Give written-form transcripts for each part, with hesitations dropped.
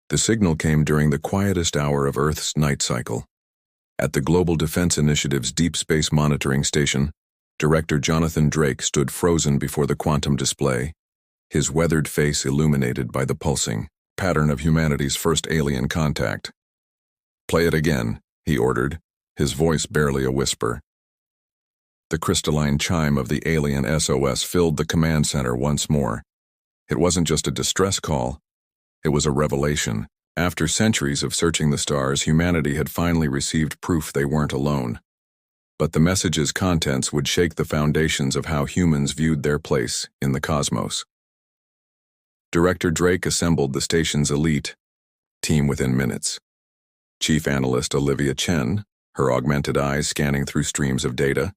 The signal came during the quietest hour of Earth's night cycle. At the Global Defense Initiative's Deep Space Monitoring Station, Director Jonathan Drake stood frozen before the quantum display, his weathered face illuminated by the pulsing pattern of humanity's first alien contact. "Play it again," he ordered, his voice barely a whisper. The crystalline chime of the alien SOS filled the command center once more. It wasn't just a distress call. It was a revelation. After centuries of searching the stars, humanity had finally received proof they weren't alone. But the message's contents would shake the foundations of how humans viewed their place in the cosmos. Director Drake assembled the station's elite team within minutes. Chief Analyst Olivia Chen, her augmented eyes scanning through streams of data,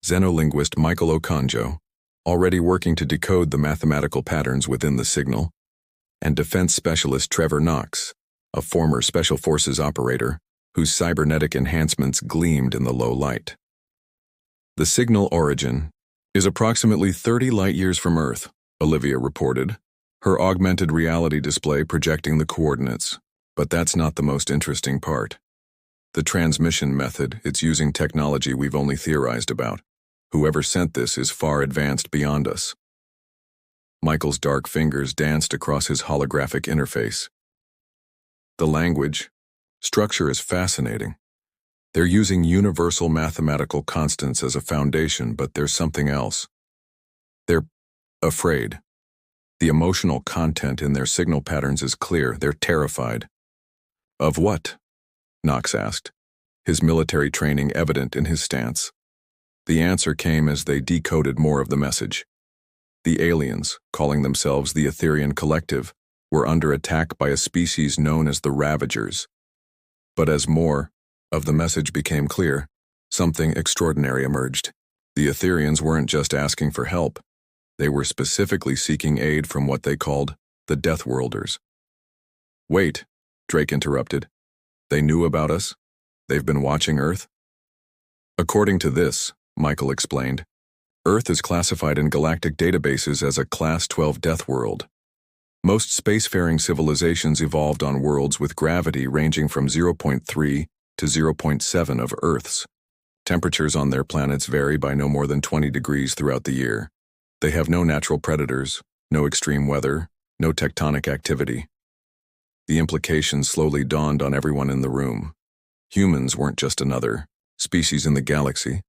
xenolinguist Michael Okonjo, already working to decode the mathematical patterns within the signal, and defense specialist Trevor Knox, a former Special Forces operator whose cybernetic enhancements gleamed in the low light. The signal origin is approximately 30 light-years from Earth, Olivia reported, her augmented reality display projecting the coordinates. But that's not the most interesting part. The transmission method, it's using technology we've only theorized about. Whoever sent this is far advanced beyond us. Michael's dark fingers danced across his holographic interface. The language, structure is fascinating. They're using universal mathematical constants as a foundation, but there's something else. They're afraid. The emotional content in their signal patterns is clear. They're terrified. Of what? Knox asked, his military training evident in his stance. The answer came as they decoded more of the message. The aliens, calling themselves the Etherian Collective, were under attack by a species known as the Ravagers. But as more of the message became clear, something extraordinary emerged. The Etherians weren't just asking for help. They were specifically seeking aid from what they called the Deathworlders. "Wait," Drake interrupted. "They knew about us? They've been watching Earth?" "According to this," Michael explained, "Earth is classified in galactic databases as a Class 12 death world. Most spacefaring civilizations evolved on worlds with gravity ranging from 0.3 to 0.7 of Earth's. Temperatures on their planets vary by no more than 20 degrees throughout the year. They have no natural predators, no extreme weather, no tectonic activity." The implications slowly dawned on everyone in the room. Humans weren't just another species in the galaxy.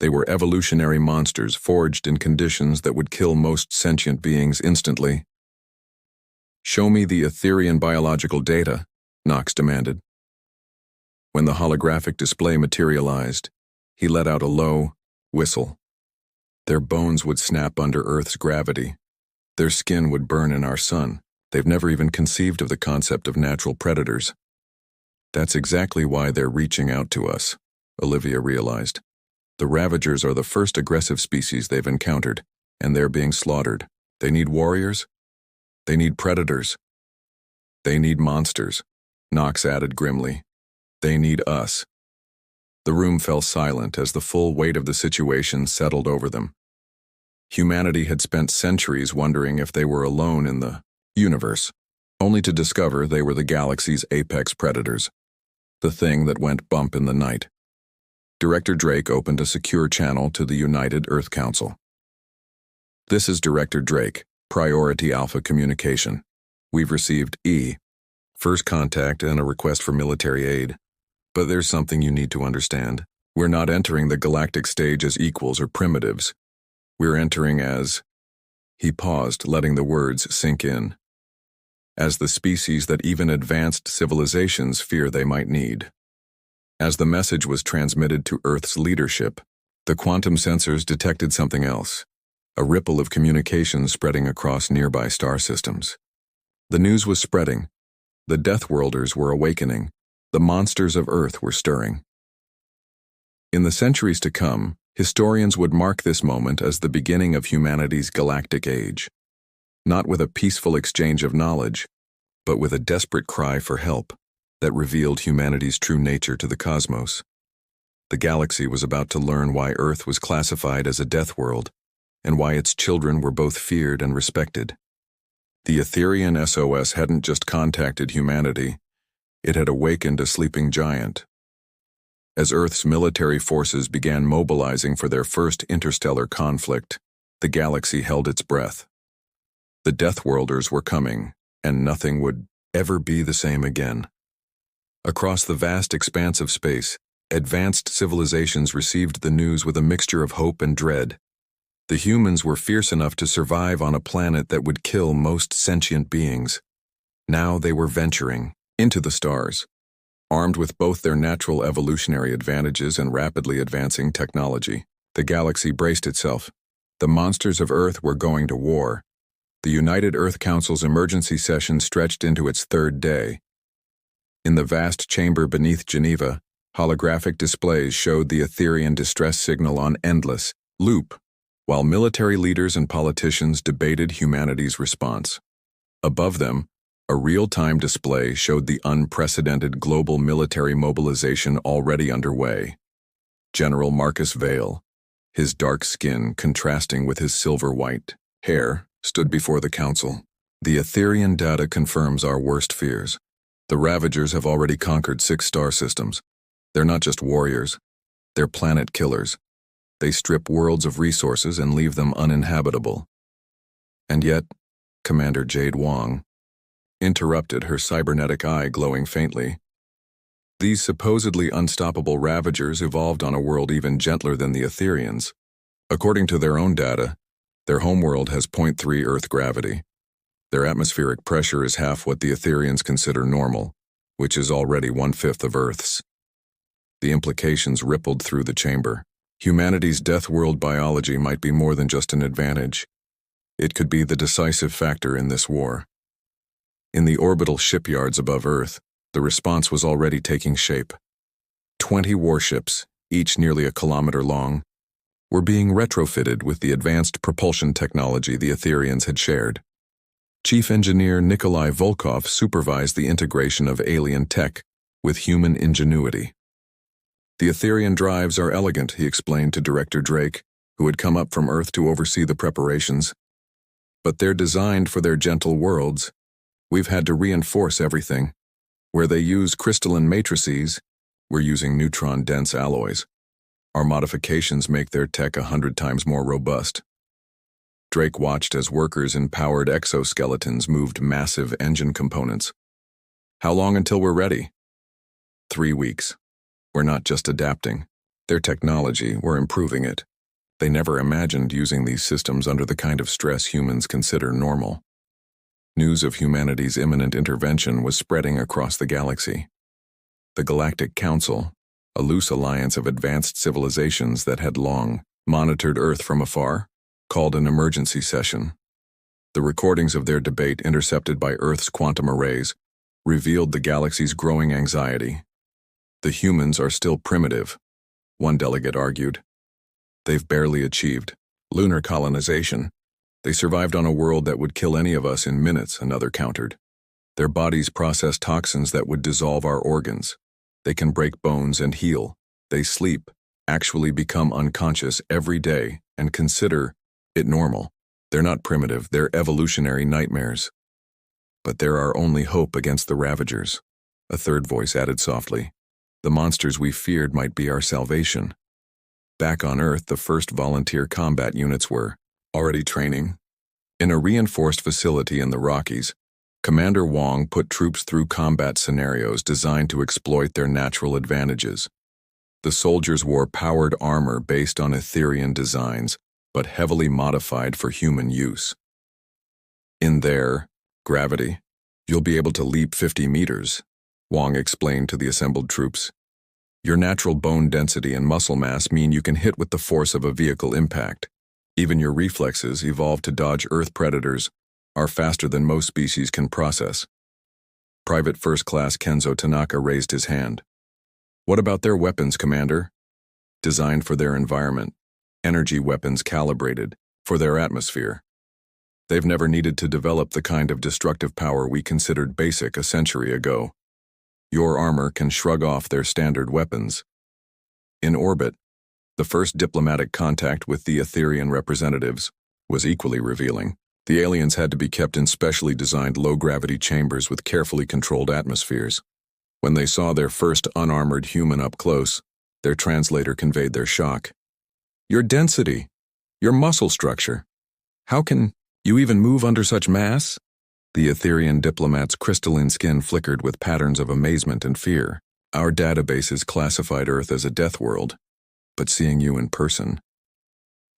They were evolutionary monsters forged in conditions that would kill most sentient beings instantly. "Show me the Etherian biological data," Knox demanded. When the holographic display materialized, he let out a low whistle. "Their bones would snap under Earth's gravity. Their skin would burn in our sun. They've never even conceived of the concept of natural predators." "That's exactly why they're reaching out to us," Olivia realized. "The Ravagers are the first aggressive species they've encountered, and they're being slaughtered. They need warriors. They need predators. They need monsters," Knox added grimly. "They need us." The room fell silent as the full weight of the situation settled over them. Humanity had spent centuries wondering if they were alone in the universe, only to discover they were the galaxy's apex predators, the thing that went bump in the night. Director Drake opened a secure channel to the United Earth Council. "This is Director Drake, Priority Alpha Communication. We've received first contact and a request for military aid. But there's something you need to understand. We're not entering the galactic stage as equals or primitives. We're entering as..." He paused, letting the words sink in. "As the species that even advanced civilizations fear they might need." As the message was transmitted to Earth's leadership, the quantum sensors detected something else, a ripple of communication spreading across nearby star systems. The news was spreading. The Deathworlders were awakening. The monsters of Earth were stirring. In the centuries to come, historians would mark this moment as the beginning of humanity's galactic age. Not with a peaceful exchange of knowledge, but with a desperate cry for help that revealed humanity's true nature to the cosmos. The galaxy was about to learn why Earth was classified as a death world, and why its children were both feared and respected. The Etherian SOS hadn't just contacted humanity, it had awakened a sleeping giant. As Earth's military forces began mobilizing for their first interstellar conflict, the galaxy held its breath. The Deathworlders were coming, and nothing would ever be the same again. Across the vast expanse of space, advanced civilizations received the news with a mixture of hope and dread. The humans were fierce enough to survive on a planet that would kill most sentient beings. Now they were venturing into the stars, armed with both their natural evolutionary advantages and rapidly advancing technology. The galaxy braced itself. The monsters of Earth were going to war. The United Earth Council's emergency session stretched into its third day. In the vast chamber beneath Geneva, holographic displays showed the Etherian distress signal on endless loop, while military leaders and politicians debated humanity's response. Above them, a real-time display showed the unprecedented global military mobilization already underway. General Marcus Vale, his dark skin contrasting with his silver-white hair, stood before the council. The Etherian data confirms our worst fears. The Ravagers have already conquered 6 star systems. They're not just warriors, they're planet killers. They strip worlds of resources and leave them uninhabitable. And yet, Commander Jade Wong interrupted, her cybernetic eye glowing faintly. These supposedly unstoppable Ravagers evolved on a world even gentler than the Etherians. According to their own data, their homeworld has 0.3 Earth gravity. Their atmospheric pressure is half what the Etherians consider normal, which is already 1/5 of Earth's. The implications rippled through the chamber. Humanity's death world biology might be more than just an advantage. It could be the decisive factor in this war. In the orbital shipyards above Earth, the response was already taking shape. 20 warships, each nearly a kilometer long, were being retrofitted with the advanced propulsion technology the Etherians had shared. Chief Engineer Nikolai Volkov supervised the integration of alien tech with human ingenuity. The Etherian drives are elegant, he explained to Director Drake, who had come up from Earth to oversee the preparations. But they're designed for their gentle worlds. We've had to reinforce everything. Where they use crystalline matrices, we're using neutron-dense alloys. Our modifications make their tech 100 times more robust. Drake watched as workers in powered exoskeletons moved massive engine components. How long until we're ready? 3 weeks. We're not just adapting. Their technology, we're improving it. They never imagined using these systems under the kind of stress humans consider normal. News of humanity's imminent intervention was spreading across the galaxy. The Galactic Council, a loose alliance of advanced civilizations that had long monitored Earth from afar, called an emergency session. The recordings of their debate, intercepted by Earth's quantum arrays, revealed the galaxy's growing anxiety. The humans are still primitive, one delegate argued. They've barely achieved lunar colonization. They survived on a world that would kill any of us in minutes, another countered. Their bodies process toxins that would dissolve our organs. They can break bones and heal. They sleep, actually become unconscious every day, and consider it normal. They're not primitive, they're evolutionary nightmares. But they're our only hope against the Ravagers, a third voice added softly. The monsters we feared might be our salvation. Back on Earth, the first volunteer combat units were already training. In a reinforced facility in the Rockies, Commander Wong put troops through combat scenarios designed to exploit their natural advantages. The soldiers wore powered armor based on Etherian designs, but heavily modified for human use. In there, gravity, you'll be able to leap 50 meters, Wong explained to the assembled troops. Your natural bone density and muscle mass mean you can hit with the force of a vehicle impact. Even your reflexes, evolved to dodge Earth predators, are faster than most species can process. Private First Class Kenzo Tanaka raised his hand. What about their weapons, Commander? Designed for their environment. Energy weapons calibrated for their atmosphere. They've never needed to develop the kind of destructive power we considered basic a century ago. Your armor can shrug off their standard weapons. In orbit, the first diplomatic contact with the Etherian representatives was equally revealing. The aliens had to be kept in specially designed low-gravity chambers with carefully controlled atmospheres. When they saw their first unarmored human up close, their translator conveyed their shock. "Your density, your muscle structure. How can you even move under such mass?" The Etherean diplomat's crystalline skin flickered with patterns of amazement and fear. "Our databases classified Earth as a death world, but seeing you in person.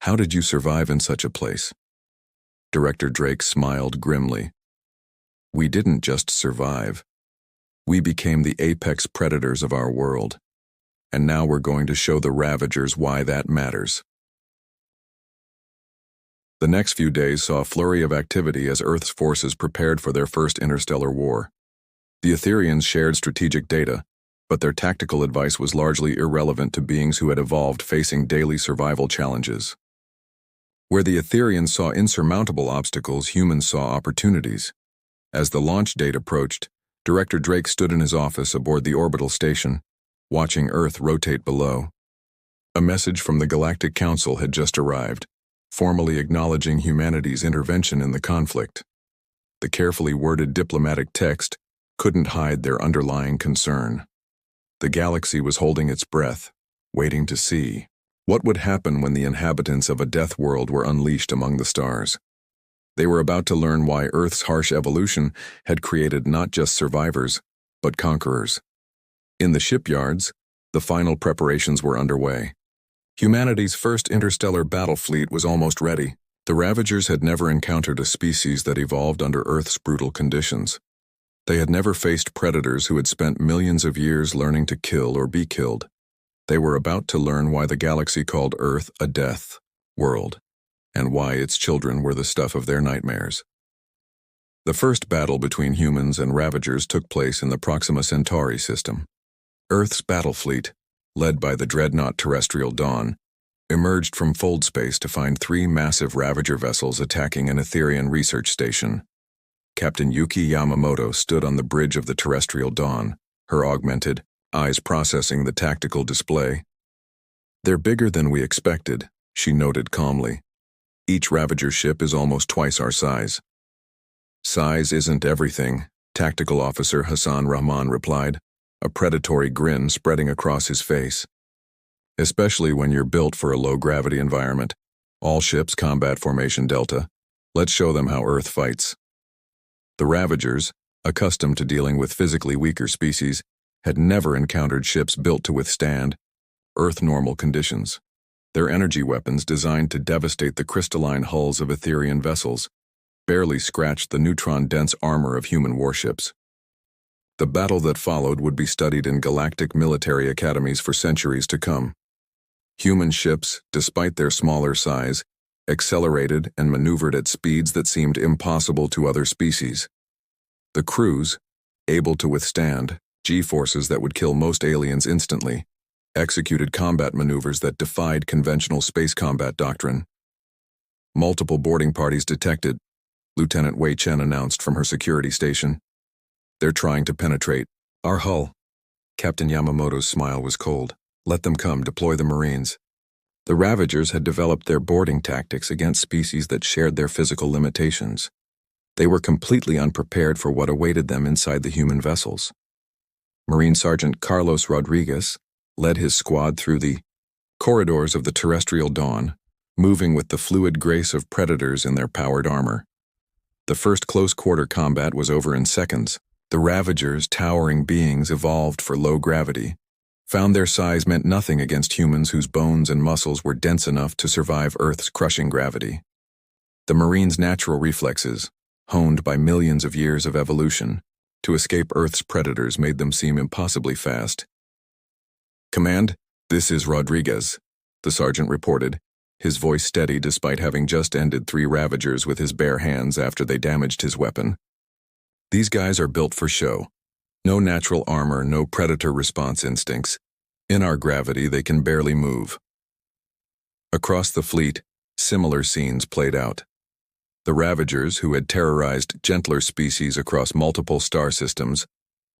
How did you survive in such a place?" Director Drake smiled grimly. "We didn't just survive. We became the apex predators of our world. And now we're going to show the Ravagers why that matters." The next few days saw a flurry of activity as Earth's forces prepared for their first interstellar war. The Etherians shared strategic data, but their tactical advice was largely irrelevant to beings who had evolved facing daily survival challenges. Where the Etherians saw insurmountable obstacles, humans saw opportunities. As the launch date approached, Director Drake stood in his office aboard the orbital station, watching Earth rotate below. A message from the Galactic Council had just arrived, formally acknowledging humanity's intervention in the conflict. The carefully worded diplomatic text couldn't hide their underlying concern. The galaxy was holding its breath, waiting to see what would happen when the inhabitants of a death world were unleashed among the stars. They were about to learn why Earth's harsh evolution had created not just survivors, but conquerors. In the shipyards, the final preparations were underway. Humanity's first interstellar battle fleet was almost ready. The Ravagers had never encountered a species that evolved under Earth's brutal conditions. They had never faced predators who had spent millions of years learning to kill or be killed. They were about to learn why the galaxy called Earth a death world, and why its children were the stuff of their nightmares. The first battle between humans and Ravagers took place in the Proxima Centauri system. Earth's battle fleet, led by the dreadnought Terrestrial Dawn, emerged from fold space to find 3 massive Ravager vessels attacking an Etherian research station. Captain Yuki Yamamoto stood on the bridge of the Terrestrial Dawn, her augmented eyes processing the tactical display. "They're bigger than we expected," she noted calmly. "Each Ravager ship is almost twice our size." "Size isn't everything," Tactical Officer Hassan Rahman replied, a predatory grin spreading across his face. "Especially when you're built for a low-gravity environment. All ships combat formation Delta. Let's show them how Earth fights." The Ravagers, accustomed to dealing with physically weaker species, had never encountered ships built to withstand Earth-normal conditions. Their energy weapons, designed to devastate the crystalline hulls of Etherian vessels, barely scratched the neutron-dense armor of human warships. The battle that followed would be studied in galactic military academies for centuries to come. Human ships, despite their smaller size, accelerated and maneuvered at speeds that seemed impossible to other species. The crews, able to withstand G-forces that would kill most aliens instantly, executed combat maneuvers that defied conventional space combat doctrine. "Multiple boarding parties detected," Lieutenant Wei Chen announced from her security station. "They're trying to penetrate our hull." Captain Yamamoto's smile was cold. "Let them come, deploy the Marines." The Ravagers had developed their boarding tactics against species that shared their physical limitations. They were completely unprepared for what awaited them inside the human vessels. Marine Sergeant Carlos Rodriguez led his squad through the corridors of the Terrestrial Dawn, moving with the fluid grace of predators in their powered armor. The first close-quarter combat was over in seconds. The Ravagers, towering beings evolved for low gravity, found their size meant nothing against humans whose bones and muscles were dense enough to survive Earth's crushing gravity. The Marines' natural reflexes, honed by millions of years of evolution, to escape Earth's predators made them seem impossibly fast. "Command, this is Rodriguez," the sergeant reported, his voice steady despite having just ended 3 Ravagers with his bare hands after they damaged his weapon. "These guys are built for show. No natural armor, no predator response instincts. In our gravity, they can barely move." Across the fleet, similar scenes played out. The Ravagers, who had terrorized gentler species across multiple star systems,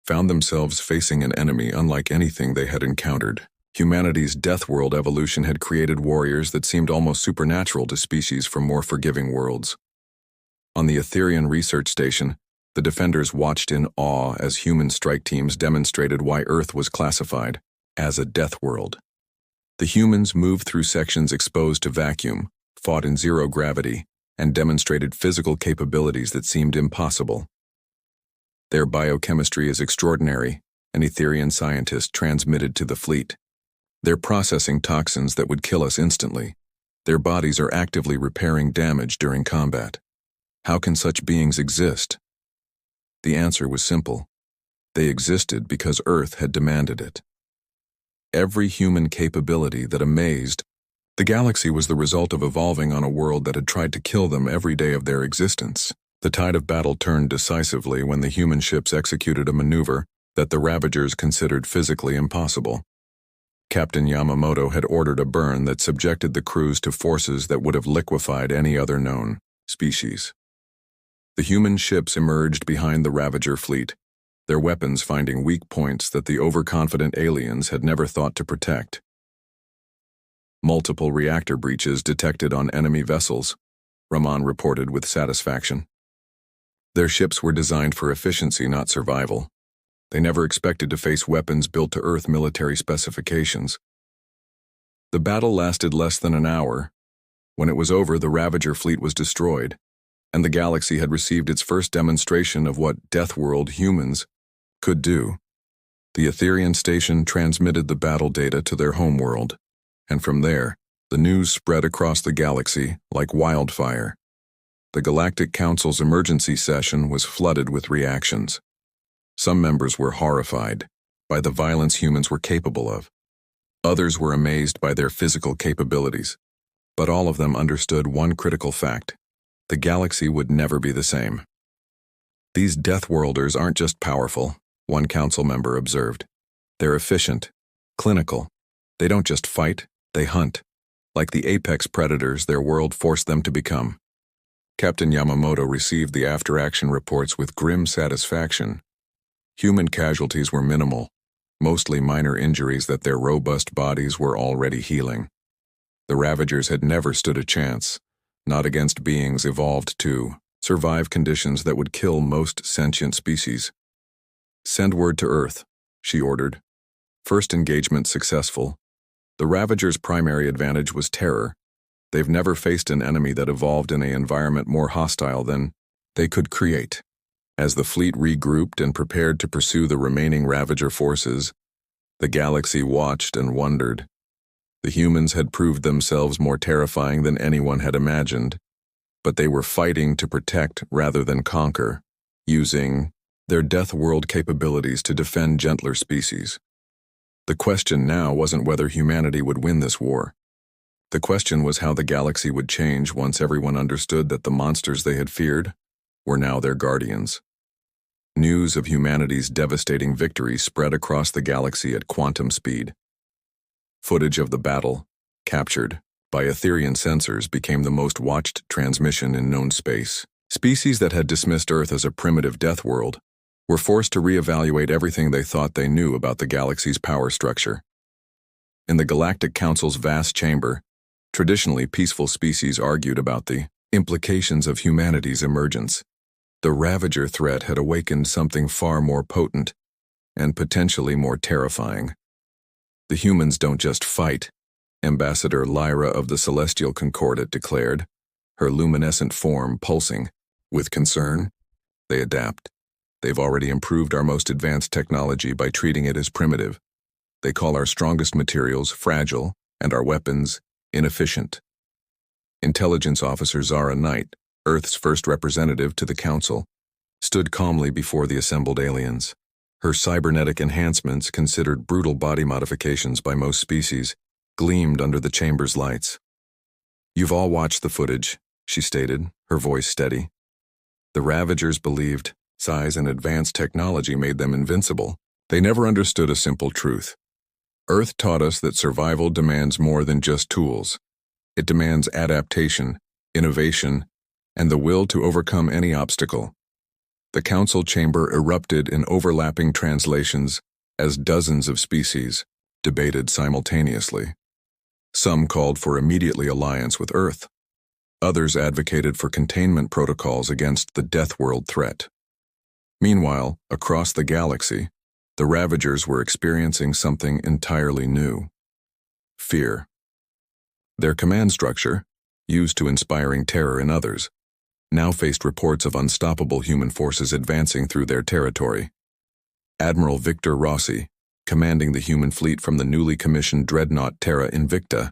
found themselves facing an enemy unlike anything they had encountered. Humanity's death world evolution had created warriors that seemed almost supernatural to species from more forgiving worlds. On the Etherian research station, the defenders watched in awe as human strike teams demonstrated why Earth was classified as a death world. The humans moved through sections exposed to vacuum, fought in zero gravity, and demonstrated physical capabilities that seemed impossible. Their biochemistry is extraordinary, an Etherian scientist transmitted to the fleet. They're processing toxins that would kill us instantly. Their bodies are actively repairing damage during combat. How can such beings exist? The answer was simple. They existed because Earth had demanded it. Every human capability that amazed. The galaxy was the result of evolving on a world that had tried to kill them every day of their existence. The tide of battle turned decisively when the human ships executed a maneuver that the Ravagers considered physically impossible. Captain Yamamoto had ordered a burn that subjected the crews to forces that would have liquefied any other known species. The human ships emerged behind the Ravager fleet, their weapons finding weak points that the overconfident aliens had never thought to protect. Multiple reactor breaches detected on enemy vessels, Rahman reported with satisfaction. Their ships were designed for efficiency, not survival. They never expected to face weapons built to Earth military specifications. The battle lasted less than an hour. When it was over, the Ravager fleet was destroyed, and the galaxy had received its first demonstration of what Deathworld humans could do. The Etherian station transmitted the battle data to their homeworld, and from there, the news spread across the galaxy like wildfire. The Galactic Council's emergency session was flooded with reactions. Some members were horrified by the violence humans were capable of. Others were amazed by their physical capabilities. But all of them understood one critical fact. The galaxy would never be the same. These Deathworlders aren't just powerful, one council member observed. They're efficient, clinical. They don't just fight, they hunt. Like the apex predators their world forced them to become. Captain Yamamoto received the after-action reports with grim satisfaction. Human casualties were minimal, mostly minor injuries that their robust bodies were already healing. The Ravagers had never stood a chance, not against beings evolved to survive conditions that would kill most sentient species. "Send word to Earth," she ordered. First engagement successful. The Ravagers' primary advantage was terror. They've never faced an enemy that evolved in an environment more hostile than they could create. As the fleet regrouped and prepared to pursue the remaining Ravager forces, the galaxy watched and wondered. The humans had proved themselves more terrifying than anyone had imagined, but they were fighting to protect rather than conquer, using their death world capabilities to defend gentler species. The question now wasn't whether humanity would win this war. The question was how the galaxy would change once everyone understood that the monsters they had feared were now their guardians. News of humanity's devastating victory spread across the galaxy at quantum speed. Footage of the battle, captured by Etherian sensors, became the most watched transmission in known space. Species that had dismissed Earth as a primitive death world were forced to reevaluate everything they thought they knew about the galaxy's power structure. In the Galactic Council's vast chamber, traditionally peaceful species argued about the implications of humanity's emergence. The Ravager threat had awakened something far more potent and potentially more terrifying. The humans don't just fight, Ambassador Lyra of the Celestial Concordat declared, her luminescent form pulsing. With concern, they adapt. They've already improved our most advanced technology by treating it as primitive. They call our strongest materials fragile and our weapons inefficient. Intelligence Officer Zara Knight, Earth's first representative to the Council, stood calmly before the assembled aliens. Her cybernetic enhancements, considered brutal body modifications by most species, gleamed under the chamber's lights. "You've all watched the footage," she stated, her voice steady. "The Ravagers believed size and advanced technology made them invincible. They never understood a simple truth. Earth taught us that survival demands more than just tools. It demands adaptation, innovation, and the will to overcome any obstacle." The council chamber erupted in overlapping translations as dozens of species debated simultaneously. Some called for immediate alliance with Earth. Others advocated for containment protocols against the Death World threat. Meanwhile, across the galaxy, the Ravagers were experiencing something entirely new: fear. Their command structure, used to inspiring terror in others, now faced reports of unstoppable human forces advancing through their territory. Admiral Victor Rossi, commanding the human fleet from the newly commissioned dreadnought Terra Invicta,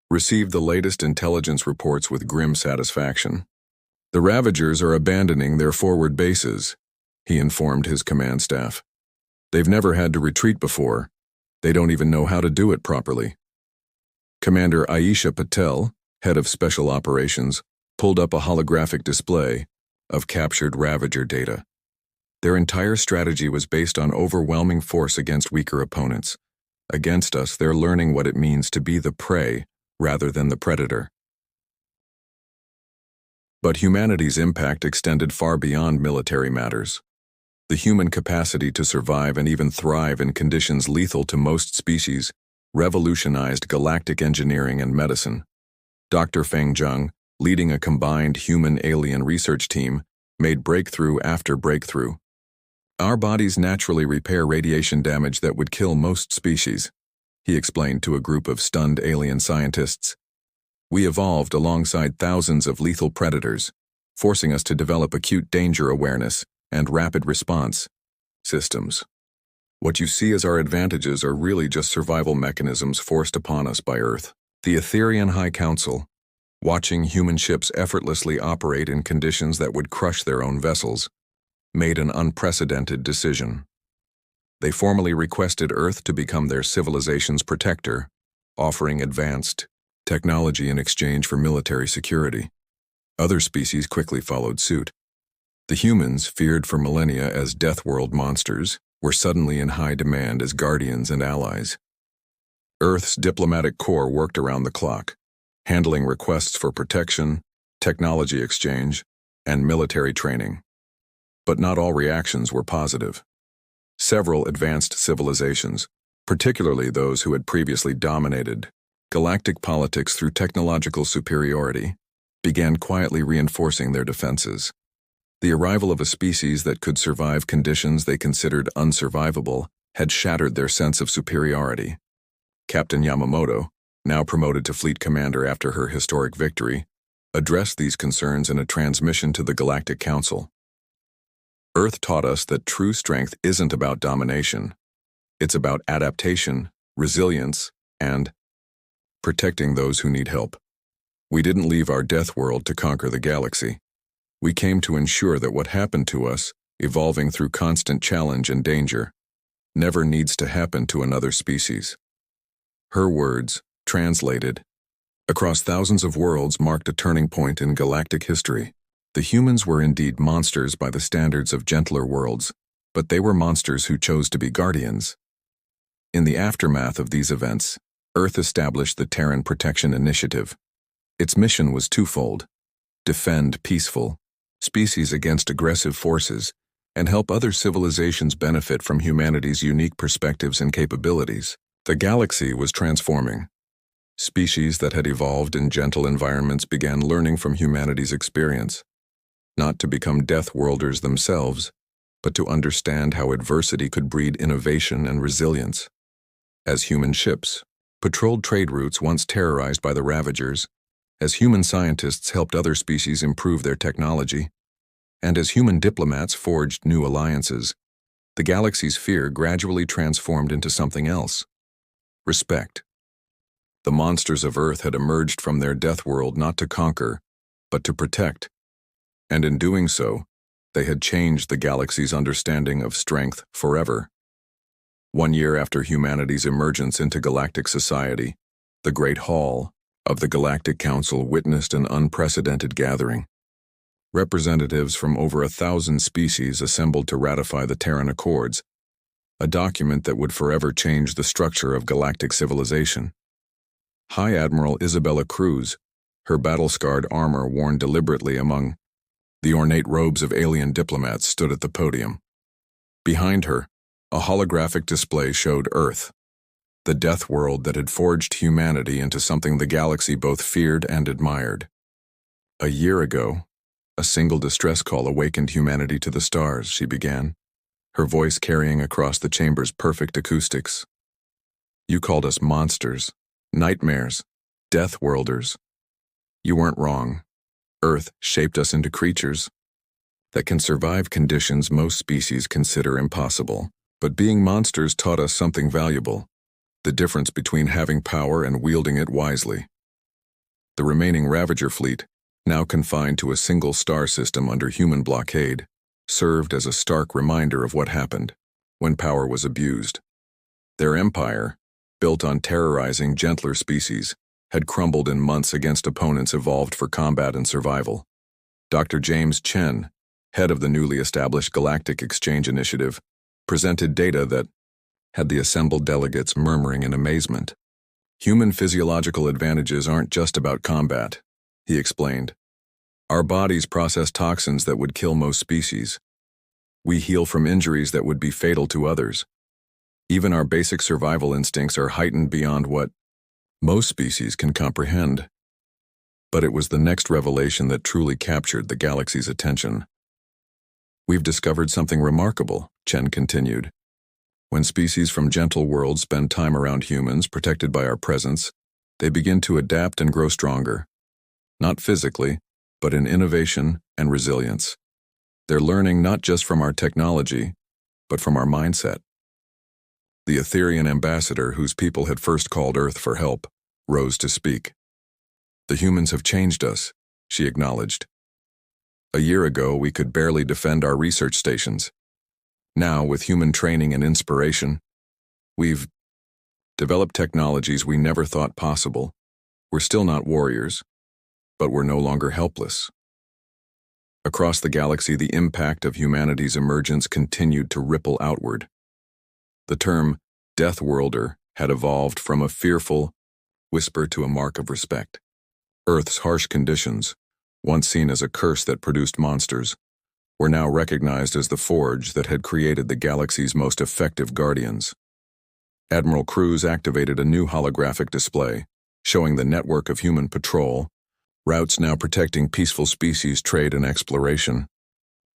received the latest intelligence reports with grim satisfaction. "The Ravagers are abandoning their forward bases," he informed his command staff. "They've never had to retreat before. They don't even know how to do it properly." Commander Aisha Patel, head of Special Operations, pulled up a holographic display of captured Ravager data. Their entire strategy was based on overwhelming force against weaker opponents. Against us, they're learning what it means to be the prey rather than the predator. But humanity's impact extended far beyond military matters. The human capacity to survive and even thrive in conditions lethal to most species revolutionized galactic engineering and medicine. Dr. Feng Zheng, leading a combined human-alien research team, made breakthrough after breakthrough. "Our bodies naturally repair radiation damage that would kill most species," he explained to a group of stunned alien scientists. "We evolved alongside thousands of lethal predators, forcing us to develop acute danger awareness and rapid response systems. What you see as our advantages are really just survival mechanisms forced upon us by Earth." The Etherian High Council, watching human ships effortlessly operate in conditions that would crush their own vessels, made an unprecedented decision. They formally requested Earth to become their civilization's protector, offering advanced technology in exchange for military security. Other species quickly followed suit. The humans, feared for millennia as Death World monsters, were suddenly in high demand as guardians and allies. Earth's diplomatic corps worked around the clock, handling requests for protection, technology exchange, and military training. But not all reactions were positive. Several advanced civilizations, particularly those who had previously dominated galactic politics through technological superiority, began quietly reinforcing their defenses. The arrival of a species that could survive conditions they considered unsurvivable had shattered their sense of superiority. Captain Yamamoto, now promoted to fleet commander after her historic victory, addressed these concerns in a transmission to the Galactic Council. "Earth taught us that true strength isn't about domination. It's about adaptation, resilience, and protecting those who need help. We didn't leave our death world to conquer the galaxy. We came to ensure that what happened to us, evolving through constant challenge and danger, never needs to happen to another species." Her words, translated across thousands of worlds, marked a turning point in galactic history. The humans were indeed monsters by the standards of gentler worlds, but they were monsters who chose to be guardians. In the aftermath of these events, Earth established the Terran Protection Initiative. Its mission was twofold: defend peaceful species against aggressive forces, and help other civilizations benefit from humanity's unique perspectives and capabilities. The galaxy was transforming. Species that had evolved in gentle environments began learning from humanity's experience, not to become Death Worlders themselves, but to understand how adversity could breed innovation and resilience. As human ships patrolled trade routes once terrorized by the Ravagers, as human scientists helped other species improve their technology, and as human diplomats forged new alliances, the galaxy's fear gradually transformed into something else: respect. The monsters of Earth had emerged from their death world not to conquer, but to protect. And in doing so, they had changed the galaxy's understanding of strength forever. 1 year after humanity's emergence into galactic society, the Great Hall of the Galactic Council witnessed an unprecedented gathering. Representatives from over 1,000 species assembled to ratify the Terran Accords, a document that would forever change the structure of galactic civilization. High Admiral Isabella Cruz, her battle-scarred armor worn deliberately among the ornate robes of alien diplomats, stood at the podium. Behind her, a holographic display showed Earth, the death world that had forged humanity into something the galaxy both feared and admired. A year ago, a single distress call awakened humanity to the stars, she began, her voice carrying across the chamber's perfect acoustics. You called us monsters, nightmares, deathworlders. You weren't wrong. Earth shaped us into creatures that can survive conditions most species consider impossible. But being monsters taught us something valuable, the difference between having power and wielding it wisely. The remaining Ravager fleet, now confined to a single star system under human blockade, served as a stark reminder of what happened when power was abused. Their empire, built on terrorizing gentler species, had crumbled in months against opponents evolved for combat and survival. Dr. James Chen, head of the newly established Galactic Exchange Initiative, presented data that had the assembled delegates murmuring in amazement. Human physiological advantages aren't just about combat, he explained. Our bodies process toxins that would kill most species. We heal from injuries that would be fatal to others. Even our basic survival instincts are heightened beyond what most species can comprehend. But it was the next revelation that truly captured the galaxy's attention. We've discovered something remarkable, Chen continued. When species from gentle worlds spend time around humans protected by our presence, they begin to adapt and grow stronger. Not physically, but in innovation and resilience. They're learning not just from our technology, but from our mindset. The Etherian ambassador, whose people had first called Earth for help, rose to speak. The humans have changed us, she acknowledged. A year ago, we could barely defend our research stations. Now, with human training and inspiration, we've developed technologies we never thought possible. We're still not warriors, but we're no longer helpless. Across the galaxy, the impact of humanity's emergence continued to ripple outward. The term Deathworlder had evolved from a fearful whisper to a mark of respect. Earth's harsh conditions, once seen as a curse that produced monsters, were now recognized as the forge that had created the galaxy's most effective guardians. Admiral Cruz activated a new holographic display, showing the network of human patrol routes now protecting peaceful species trade and exploration.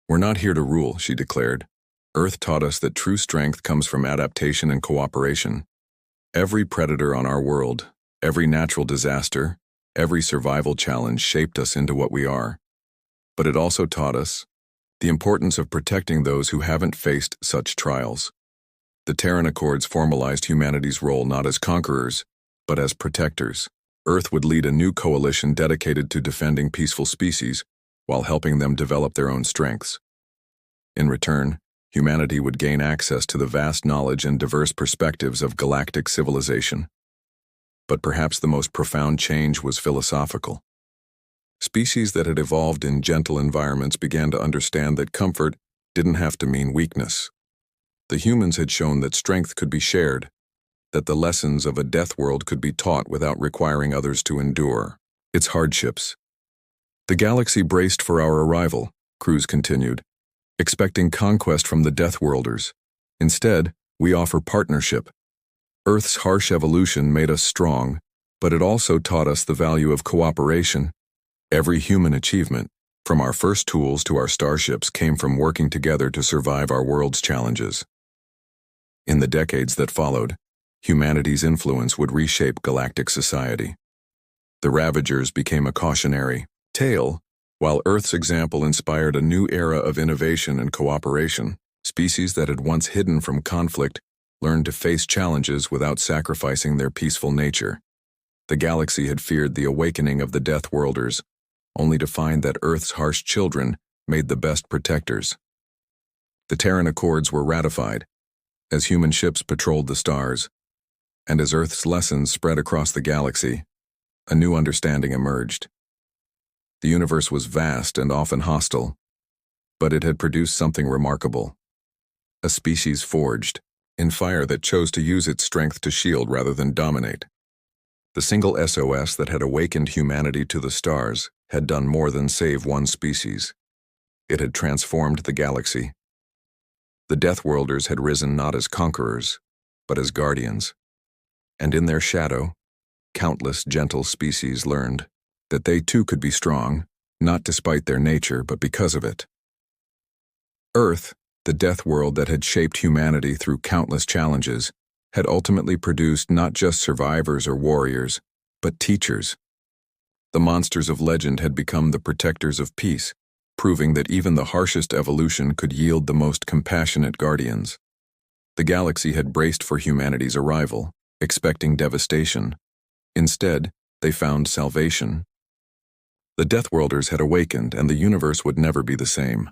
We're not here to rule, she declared. Earth taught us that true strength comes from adaptation and cooperation. Every predator on our world, every natural disaster, every survival challenge shaped us into what we are. But it also taught us the importance of protecting those who haven't faced such trials. The Terran Accords formalized humanity's role not as conquerors, but as protectors. Earth would lead a new coalition dedicated to defending peaceful species while helping them develop their own strengths. In return, humanity would gain access to the vast knowledge and diverse perspectives of galactic civilization. But perhaps the most profound change was philosophical. Species that had evolved in gentle environments began to understand that comfort didn't have to mean weakness. The humans had shown that strength could be shared, that the lessons of a death world could be taught without requiring others to endure its hardships. The galaxy braced for our arrival, Cruz continued, expecting conquest from the Deathworlders. Instead, we offer partnership. Earth's harsh evolution made us strong, but it also taught us the value of cooperation. Every human achievement, from our first tools to our starships, came from working together to survive our world's challenges. In the decades that followed, humanity's influence would reshape galactic society. The Ravagers became a cautionary tale, while Earth's example inspired a new era of innovation and cooperation. Species that had once hidden from conflict learned to face challenges without sacrificing their peaceful nature. The galaxy had feared the awakening of the Deathworlders, only to find that Earth's harsh children made the best protectors. The Terran Accords were ratified, as human ships patrolled the stars, and as Earth's lessons spread across the galaxy, a new understanding emerged. The universe was vast and often hostile, but it had produced something remarkable. A species forged in fire that chose to use its strength to shield rather than dominate. The single SOS that had awakened humanity to the stars had done more than save one species. It had transformed the galaxy. The Deathworlders had risen not as conquerors, but as guardians. And in their shadow, countless gentle species learned that they too could be strong, not despite their nature, but because of it. Earth, the death world that had shaped humanity through countless challenges, had ultimately produced not just survivors or warriors, but teachers. The monsters of legend had become the protectors of peace, proving that even the harshest evolution could yield the most compassionate guardians. The galaxy had braced for humanity's arrival, expecting devastation. Instead, they found salvation. The Deathworlders had awakened, and the universe would never be the same.